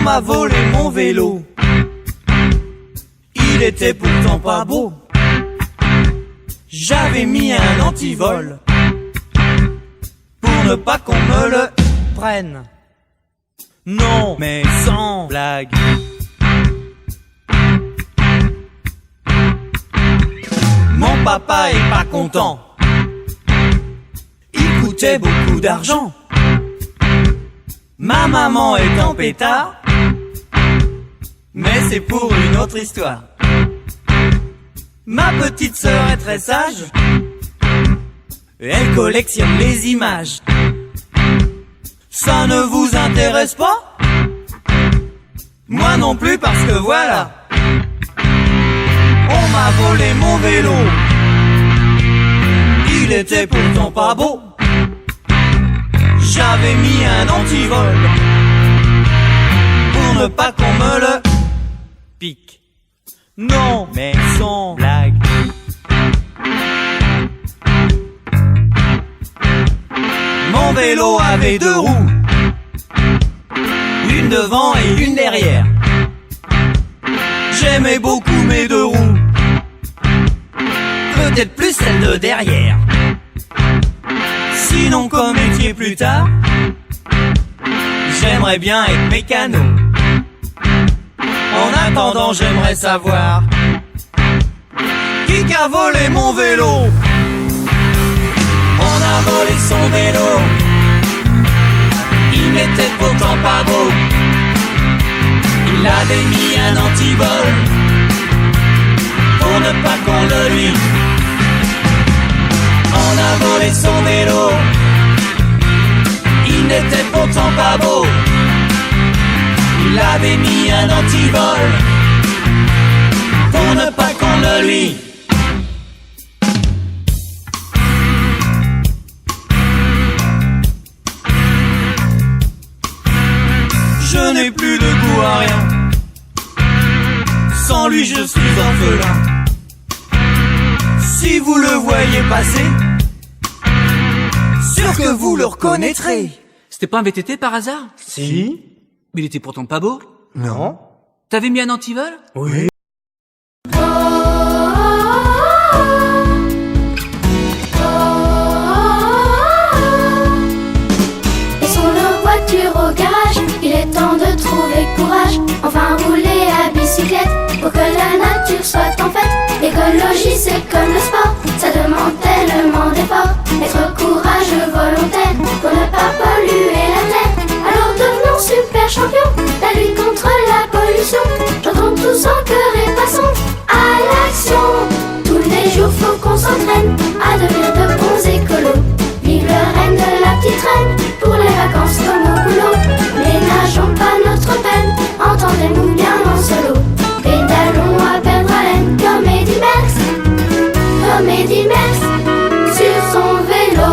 m'a volé mon vélo. Il était pourtant pas beau. J'avais mis un antivol pour ne pas qu'on me le prenne. Non, mais sans blague. Mon papa est pas content. Il coûtait beaucoup d'argent. Ma maman est en pétard. Mais c'est pour une autre histoire. Ma petite sœur est très sage. Elle collectionne les images. Ça ne vous intéresse pas? Moi non plus parce que voilà, on m'a volé mon vélo. Il était pourtant pas beau. J'avais mis un antivol pour ne pas qu'on me le pique. Non, mais sans blague. Mon vélo avait 2 roues, une devant et une derrière. J'aimais beaucoup mes 2 roues, peut-être plus celle de derrière. Sinon comme métier plus tard, j'aimerais bien être mécano. En attendant j'aimerais savoir qui a volé mon vélo. On a volé son vélo. Il n'était pourtant pas beau. Il avait mis un antivol pour ne pas qu'on le lui. On a volé son vélo. Il n'était pourtant pas beau. Il avait mis un antivol pour ne pas qu'on le lui. Je n'ai plus de goût à rien. Sans lui je suis orphelin. Si vous le voyez passer, sûr que vous le reconnaîtrez. C'était pas un VTT par hasard? Si. Mais il était pourtant pas beau. Non. T'avais mis un antivol? Oui. Laissons nos voitures au garage. Il est temps de trouver courage. Enfin rouler à bicyclette pour que la nature soit en fête. L'écologie c'est comme le sport, ça demande tellement d'efforts. Être courageux volontaire pour ne pas polluer la terre. Alors devenons super champions, la lutte contre la pollution. Chantons tous en chœur et passons à l'action. Tous les jours faut qu'on s'entraîne à devenir de bons écolos. Vive le règne de la petite reine, pour les vacances comme au boulot. Ménageons pas notre peine, entendez-nous bien en solo. Pédalons à perdre haleine comme Eddy Merckx, comme Eddy Merckx sur son vélo.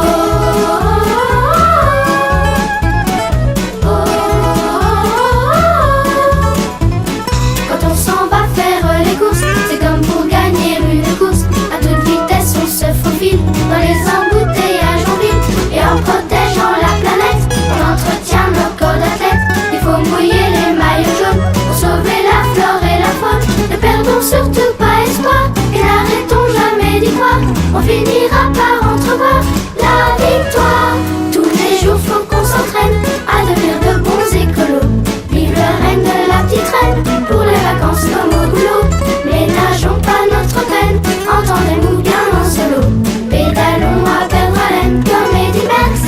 Quand on s'en va faire les courses, c'est comme pour gagner une course. À toute vitesse on se faufile dans les embouteillages en ville. Et en protégeant la planète, on entretient nos corps d'athlètes. Il faut mouiller les maillots jaunes pour sauver la flore et la faune. Ne perdons surtout pas espoir et n'arrêtons jamais d'y croire. On finira par entrevoir la victoire. Tous les jours faut qu'on s'entraîne à devenir de bons écolos. Vive le règne de la petite reine, pour les vacances comme au boulot. Ménageons pas notre peine, entendez-nous bien en solo. Pédalons à perdre haleine comme Eddy Merckx,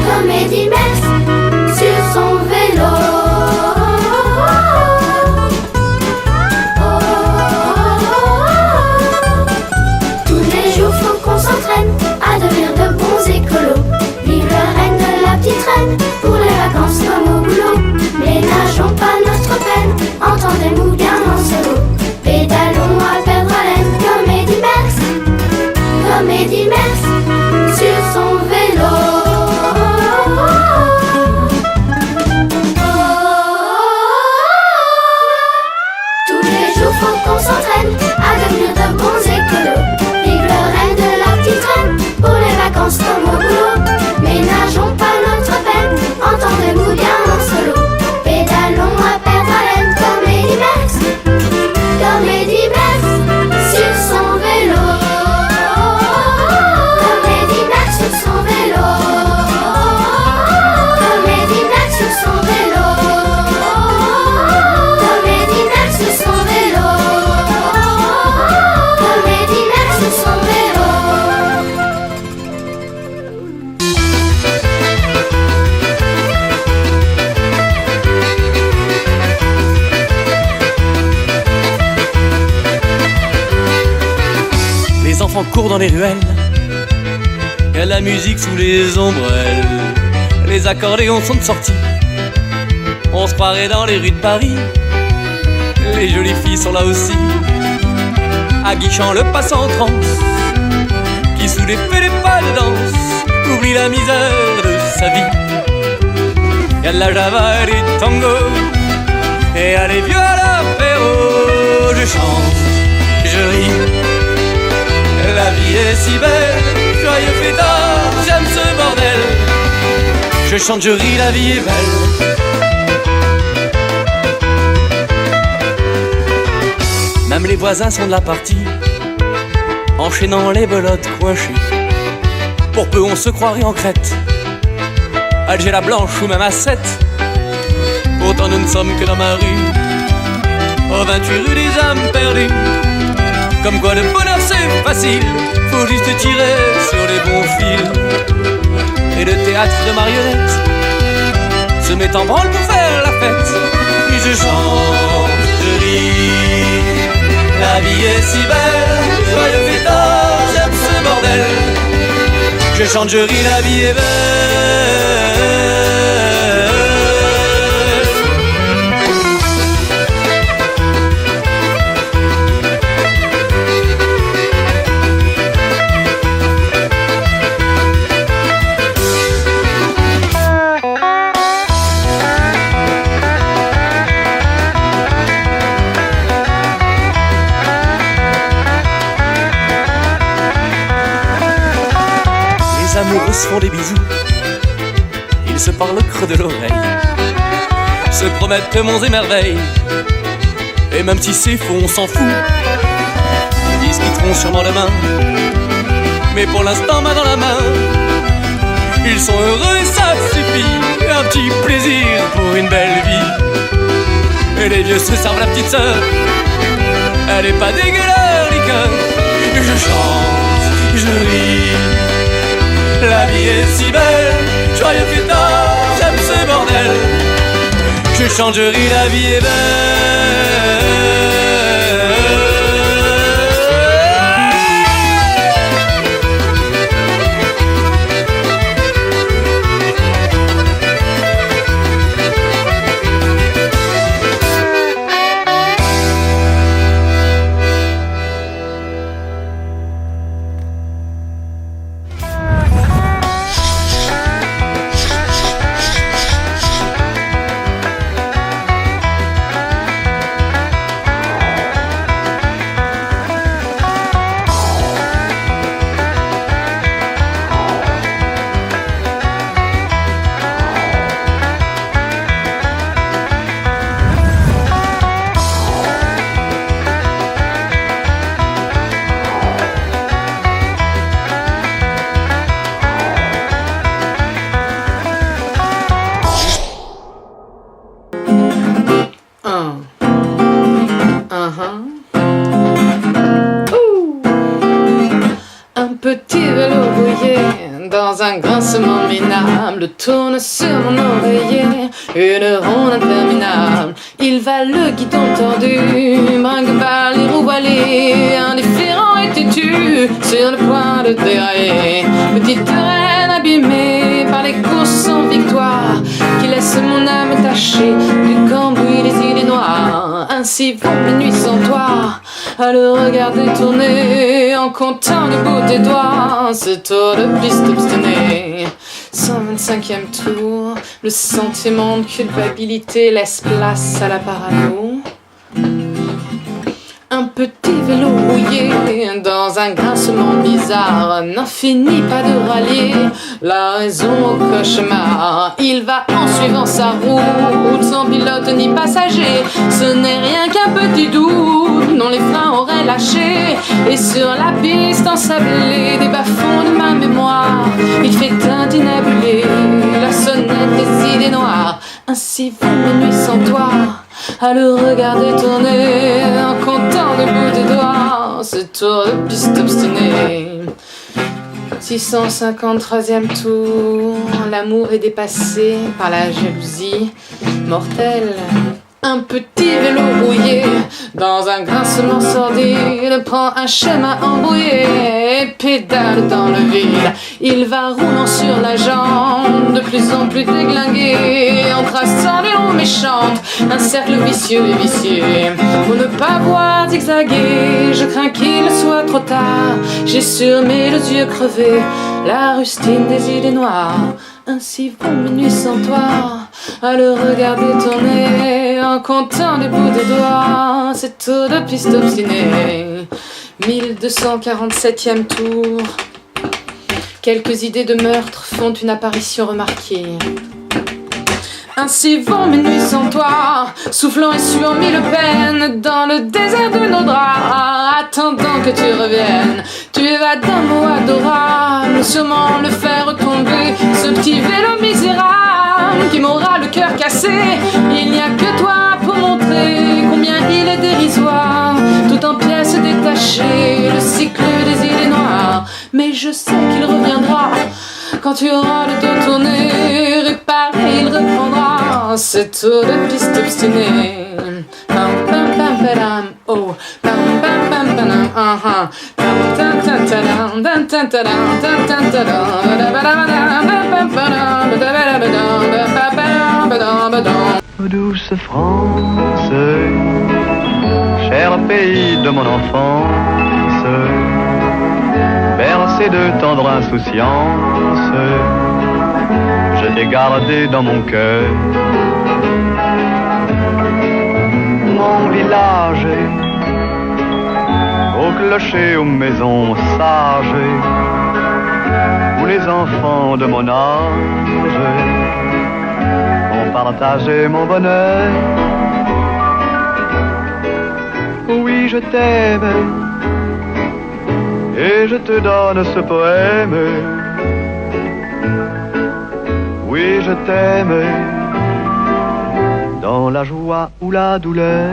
comme Eddy Merckx sur son vélo. Tous les jours faut qu'on s'entraîne à devenir de bons écolos. Vive le règne de la petite reine, pour les vacances comme au boulot. Ménageons pas notre peine, entendez-nous bien en solo. Pédalons à perdre haleine comme Eddy Merckx, comme Eddy Merckx sur son vélo. Tous les jours faut qu'on s'entraîne à devenir de bons écolos. Vive le règne de la petite reine, pour les vacances comme au boulot. Ménageons pas notre peine, entendez-nous bien en solo. Pédalons enfants courent dans les ruelles. Y a la musique sous les ombrelles. Les accordéons sont de sortie. On se croirait dans les rues de Paris. Les jolies filles sont là aussi, aguichant le passant en transe, qui sous l'effet des pas de danse oublie la misère de sa vie. Y'a de la java et du tango, et y'a les vieux à l'apéro. Je chante, je ris, la vie est si belle, joyeux fêtard, j'aime ce bordel. Je chante, je ris, la vie est belle. Même les voisins sont de la partie, enchaînant les belotes coinchées. Pour peu on se croirait en Crète, Alger la Blanche ou même à 7. Pourtant nous ne sommes que dans ma rue, au 28 rue des âmes perdues. Comme quoi le bonheur c'est facile, faut juste tirer sur les bons fils. Et le théâtre de marionnettes se met en branle pour faire la fête. Et je chante, je ris, la vie est si belle, joyeux fêtard, j'aime ce bordel. Je chante, je ris, la vie est belle. Les amoureux se font des bisous, ils se parlent au creux de l'oreille, se promettent monts et merveilles. Et même si c'est faux, on s'en fout. Ils se quitteront sûrement demain, mais pour l'instant main dans la main. Ils sont heureux et ça suffit, un petit plaisir pour une belle vie. Et les vieux se servent la petite sœur, elle est pas dégueu leur liqueur. Je chante, je ris, la vie est si belle, joyeux fêtard, j'aime ce bordel. Je chante, je ris, la vie est belle. Un petit vélo rouillé dans un grincement minable tourne sur mon oreiller, une ronde interminable. Il va le guidon tordu, brinque par les roues voilées, indifférent et têtu, sur le point de dérailler. Petite reine abîmée par les courses sans victoire, qui laisse mon âme tachée du cambouis des idées noires. Ainsi vont mes nuits sans toi, à le regarder tourner, en comptant le bout des doigts, ce tour de piste obstiné. 125e tour, le sentiment de culpabilité laisse place à la parano. Un petit vélo rouillé dans un grincement bizarre n'en finit pas de rallier la raison au cauchemar. Il va en suivant sa route, sans pilote ni passager. Ce n'est rien qu'un petit doute dont les freins auraient lâché. Et sur la piste ensablée des bas-fonds de ma mémoire, il fait tintinabulé la sonnette des idées noires. Ainsi vont mes nuits sans toi, à le regarder tourner, en comptant le bout des doigts, ce tour de piste obstiné. 653e tour, l'amour est dépassé par la jalousie mortelle. Un petit vélo rouillé dans un grincement sordide prend un chemin embrouillé et pédale dans le vide. Il va roulant sur la jambe, de plus en plus déglingué, en traçant des ronds méchantes, un cercle vicieux et vicieux. Pour ne pas voir zigzaguer, je crains qu'il soit trop tard. J'ai sur mes deux yeux crevés la rustine des idées noires. Ainsi vont mes nuits sans toi, à le regarder tourner, en comptant des bouts de doigts, c'est tout de piste obstinée. 1247e tour. Quelques idées de meurtre font une apparition remarquée. Ainsi vont mes nuits sans toi, soufflant et suant mille peines dans le désert de nos draps, attendant que tu reviennes. Tu évades d'un mot adorable, sûrement le faire tomber, ce petit vélo misérable qui m'aura le cœur cassé. Il n'y a que toi pour montrer combien il est dérisoire, tout en pièces détachées, le cycle des idées noires. Mais je sais qu'il reviendra quand tu auras le dos tourné, réparé, il reprendra cette tour de piste obstinée. Pam pam pam padam, oh, pam pam pam padam, pam tam tam tadam, tam tam tadam, tam tam tadam, Ô douce France, cher pays de mon enfance, bercé de tendre insouciance, je t'ai gardé dans mon cœur. Mon village, au clocher, aux maisons sages, où les enfants de mon âge ont partagé mon bonheur. Oui, je t'aime, et je te donne ce poème. Oui, je t'aime, dans la joie ou la douleur.